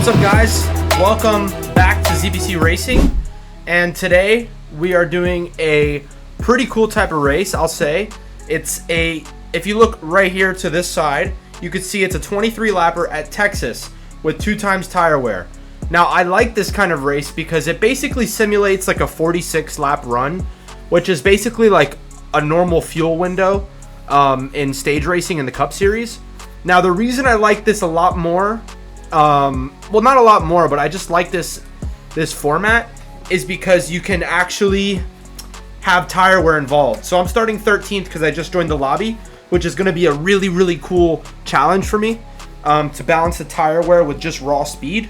What's up, guys? Welcome back to ZBC Racing, and today we are doing a pretty cool type of race, I'll say. If you look right here to this side, you can see it's a 23 lapper at Texas with 2 times tire wear. Now, I like this kind of race because it basically simulates like a 46 lap run, which is basically like a normal fuel window in stage racing in the Cup Series. Now, the reason I like this a lot more, well, not a lot more, but I just like this format, is because you can actually have tire wear involved. So I'm starting 13th because I just joined the lobby, which is going to be a really, really cool challenge for me to balance the tire wear with just raw speed.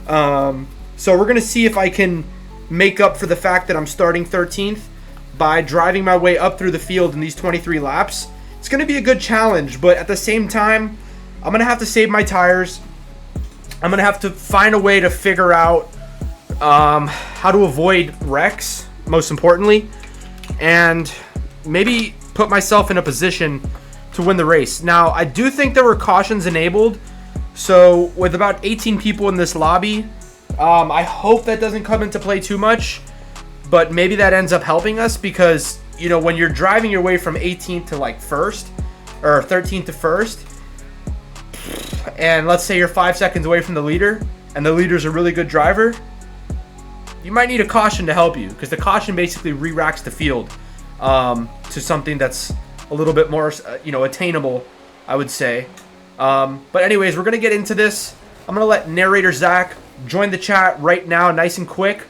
So we're going to see if I can make up for the fact that I'm starting 13th by driving my way up through the field in these 23 laps. It's going to be a good challenge, but at the same time, I'm going to have to save my tires. I'm going to have to find a way to figure out how to avoid wrecks, most importantly, and maybe put myself in a position to win the race. Now, I do think there were cautions enabled, so with about 18 people in this lobby, I hope that doesn't come into play too much, but maybe that ends up helping us because, you know, when you're driving your way from 18th to like 1st, or 13th to 1st, and let's say you're 5 seconds away from the leader, and the leader's a really good driver, you might need a caution to help you, because the caution basically re-racks the field to something that's a little bit more, attainable, I would say. But anyways, we're going to get into this. I'm going to let narrator Zach join the chat right now, nice and quick,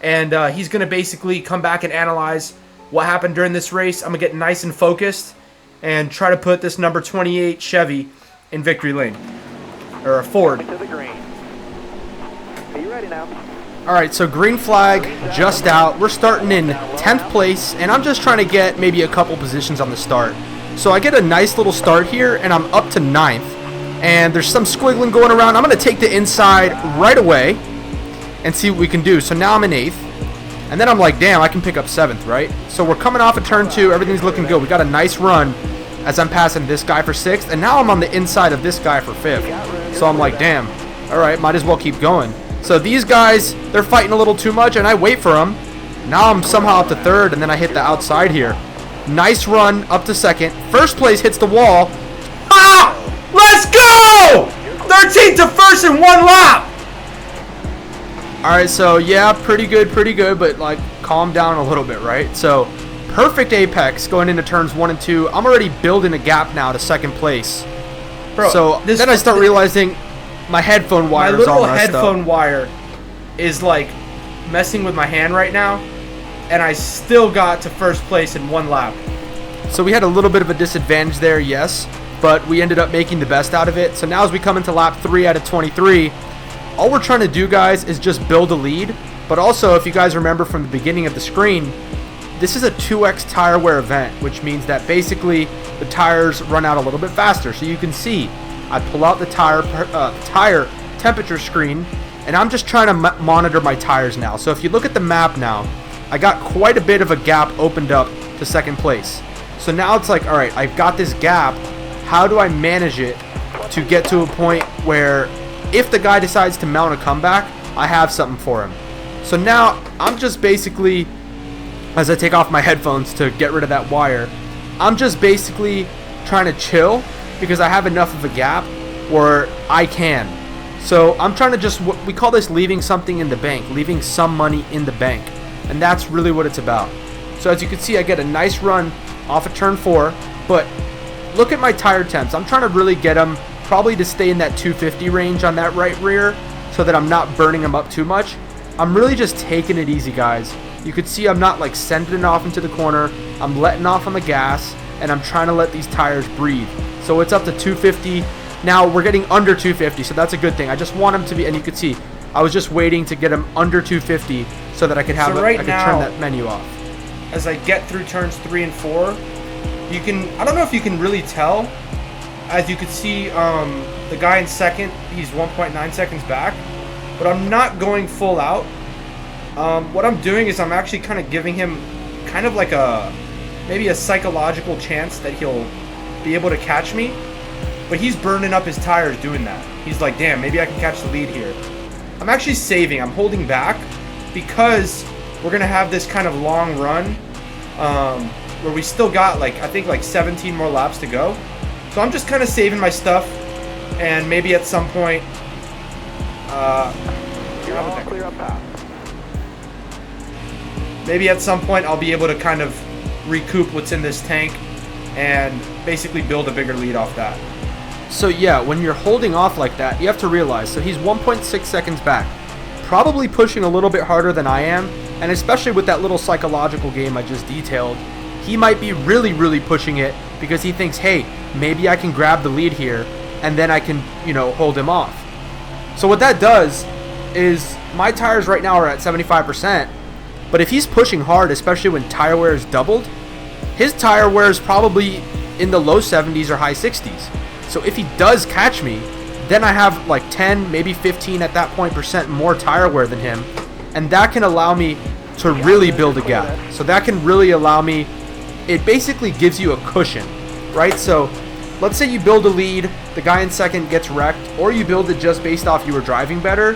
and he's going to basically come back and analyze what happened during this race. I'm going to get nice and focused and try to put this number 28 Chevy in victory lane. Or a Ford. To the green. Are you ready now? Alright, so green flag just out. We're starting in 10th place, and I'm just trying to get maybe a couple positions on the start. So I get a nice little start here, and I'm up to 9th. And there's some squiggling going around. I'm going to take the inside right away and see what we can do. So now I'm in 8th. And then I'm like, damn, I can pick up 7th, right? So we're coming off of turn 2. Everything's looking good. We got a nice run as I'm passing this guy for 6th. And now I'm on the inside of this guy for 5th. So I'm like, damn, all right, might as well keep going. So these guys, they're fighting a little too much, and I wait for them. Now I'm somehow up to 3rd, and then I hit the outside here. Nice run up to 2nd. First place hits the wall. Ah! Let's go! 13th to 1st in 1 lap. All right, so yeah, pretty good, but like calm down a little bit, right? So perfect apex going into turns 1 and 2. I'm already building a gap now to 2nd place. Bro, so then I start realizing my headphone wire is all messed up. My little headphone wire is like messing with my hand right now, and I still got to 1st place in 1 lap. So we had a little bit of a disadvantage there, yes, but we ended up making the best out of it. So now as we come into lap 3 out of 23, all we're trying to do, guys, is just build a lead. But also, if you guys remember from the beginning of the screen, this is a 2x tire wear event, which means that basically the tires run out a little bit faster. So you can see I pull out the tire temperature screen, and I'm just trying to monitor my tires now. So if you look at the map now, I got quite a bit of a gap opened up to 2nd place. So now it's like, all right, I've got this gap. How do I manage it to get to a point where if the guy decides to mount a comeback, I have something for him? So now I'm just basically, as I take off my headphones to get rid of that wire, I'm just basically trying to chill because I have enough of a gap where I can. So I'm trying to just, we call this leaving something in the bank, leaving some money in the bank. And that's really what it's about. So as you can see, I get a nice run off of turn 4, but look at my tire temps. I'm trying to really get them probably to stay in that 250 range on that right rear so that I'm not burning them up too much. I'm really just taking it easy, guys. You could see I'm not like sending it off into the corner. I'm letting off on the gas, and I'm trying to let these tires breathe. So it's up to 250. Now we're getting under 250, so that's a good thing. I just want them to be, and you could see, I was just waiting to get them under 250 so that I could have, I could turn that menu off. As I get through turns 3 and 4, you can, I don't know if you can really tell, as you could see, the guy in 2nd, he's 1.9 seconds back, but I'm not going full out. What I'm doing is I'm actually kind of giving him kind of like maybe a psychological chance that he'll be able to catch me, but he's burning up his tires doing that. He's like, damn, maybe I can catch the lead here. I'm actually saving. I'm holding back because we're going to have this kind of long run where we still got like, I think like 17 more laps to go. So I'm just kind of saving my stuff, and maybe at some point, maybe at some point I'll be able to kind of recoup what's in this tank and basically build a bigger lead off that. So yeah, when you're holding off like that, you have to realize, so he's 1.6 seconds back, probably pushing a little bit harder than I am, and especially with that little psychological game I just detailed, he might be really pushing it because he thinks, hey, maybe I can grab the lead here and then I can, you know, hold him off. So what that does is my tires right now are at 75%, but if he's pushing hard, especially when tire wear is doubled, his tire wear is probably in the low 70s or high 60s. So if he does catch me, then I have like 10, maybe 15 at that point % more tire wear than him, and that can allow me to really build a gap. So that can really allow me, it basically gives you a cushion, right? So let's say you build a lead, the guy in second gets wrecked, or you build it just based off you were driving better.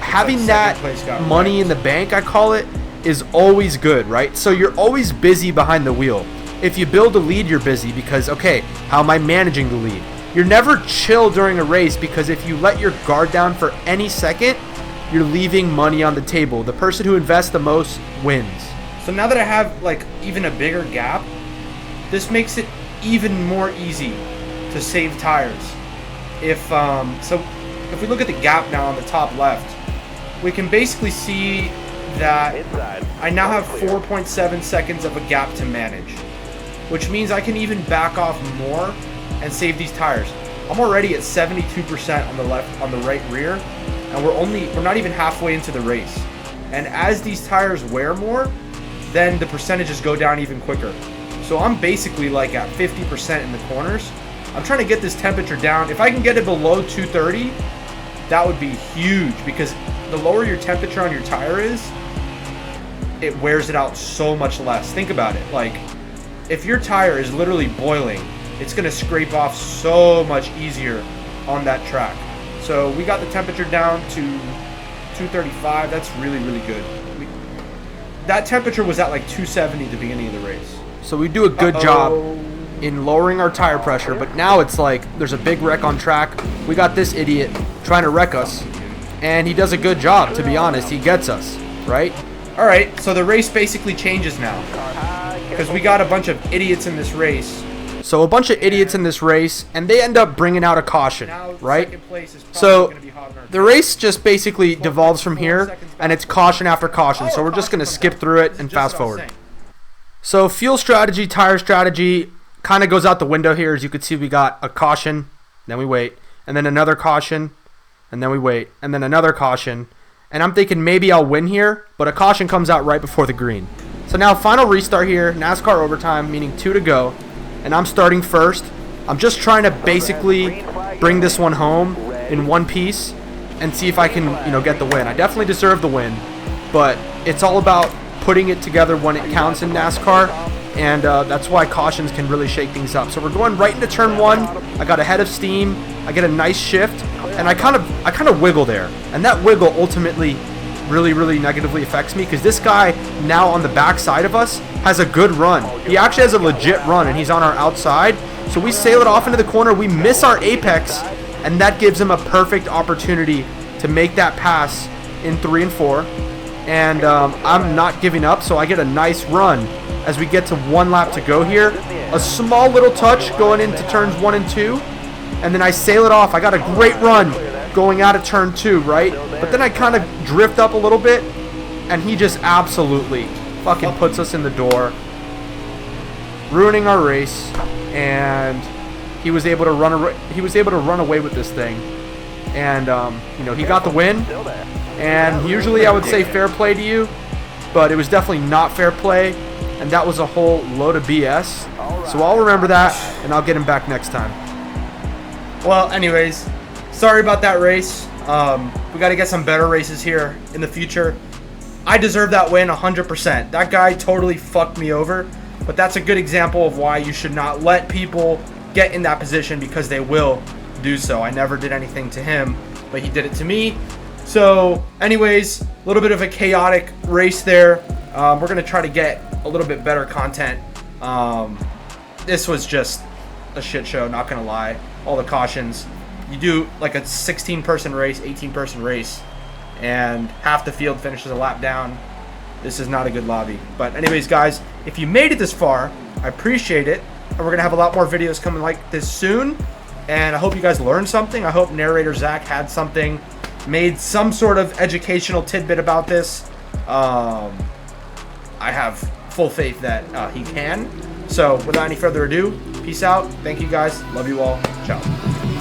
Having that money in the bank, I call it, is always good, right? So you're always busy behind the wheel. If you build a lead, you're busy because, okay, how am I managing the lead? You're never chill during a race because if you let your guard down for any second, you're leaving money on the table. The person who invests the most wins. So now that I have like even a bigger gap, this makes it even more easy to save tires. If we look at the gap now on the top left, we can basically see that I now have 4.7 seconds of a gap to manage, which means I can even back off more and save these tires. I'm already at 72% on the left, on the right rear, and we're not even halfway into the race. And as these tires wear more, then the percentages go down even quicker. So I'm basically like at 50% in the corners. I'm trying to get this temperature down. If I can get it below 230, that would be huge, because the lower your temperature on your tire is, it wears it out so much less. Think about it. Like, if your tire is literally boiling, it's going to scrape off so much easier on that track. So we got the temperature down to 235. That's really good. That temperature was at like 270 at the beginning of the race. So we do a good job in lowering our tire pressure, but now it's like there's a big wreck on track. We got this idiot trying to wreck us, and he does a good job, to be honest. He gets us, right? All right, so the race basically changes now because we got a bunch of idiots in this race. So a bunch of idiots in this race, and they end up bringing out a caution, right? So the race just basically devolves from here, and it's caution after caution. So we're just going to skip through it and fast forward. So fuel strategy, tire strategy kind of goes out the window here. As you can see, we got a caution, then we wait, and then another caution, and then we wait, and then another caution. And I'm thinking maybe I'll win here, but a caution comes out right before the green. So now final restart here, NASCAR overtime, meaning 2 to go. And I'm starting first. I'm just trying to basically bring this one home in one piece and see if I can, get the win. I definitely deserve the win, but it's all about putting it together when it counts in NASCAR, and that's why cautions can really shake things up. So we're going right into turn 1. I got ahead of steam. I get a nice shift, and I kind of wiggle there, and that wiggle ultimately really negatively affects me because this guy now on the back side of us has a good run. He actually has a legit run, and he's on our outside. So we sail it off into the corner. We miss our apex, and that gives him a perfect opportunity to make that pass in 3 and 4. And I'm not giving up, so I get a nice run as we get to 1 lap to go here. A small little touch going into turns 1 and 2, and then I sail it off. I got a great run going out of turn 2, right? But then I kind of drift up a little bit, and he just absolutely fucking puts us in the door, ruining our race. And he was able to run away with this thing, and he got the win. And usually I would say fair play to you, but it was definitely not fair play, and that was a whole load of BS. So I'll remember that, and I'll get him back next time. Well, anyways, sorry about that race. We got to get some better races here in the future. I deserve that win 100%. That guy totally fucked me over, but that's a good example of why you should not let people get in that position, because they will do so. I never did anything to him, but he did it to me. So anyways, a little bit of a chaotic race there. We're going to try to get a little bit better content. This was just a shit show, not going to lie. All the cautions. You do like a 16-person race, 18-person race, and half the field finishes a lap down. This is not a good lobby. But anyways, guys, if you made it this far, I appreciate it. And we're going to have a lot more videos coming like this soon. And I hope you guys learned something. I hope narrator Zach had something, made some sort of educational tidbit about this. I have full faith that he can. So without any further ado, peace out. Thank you guys. Love you all. Ciao.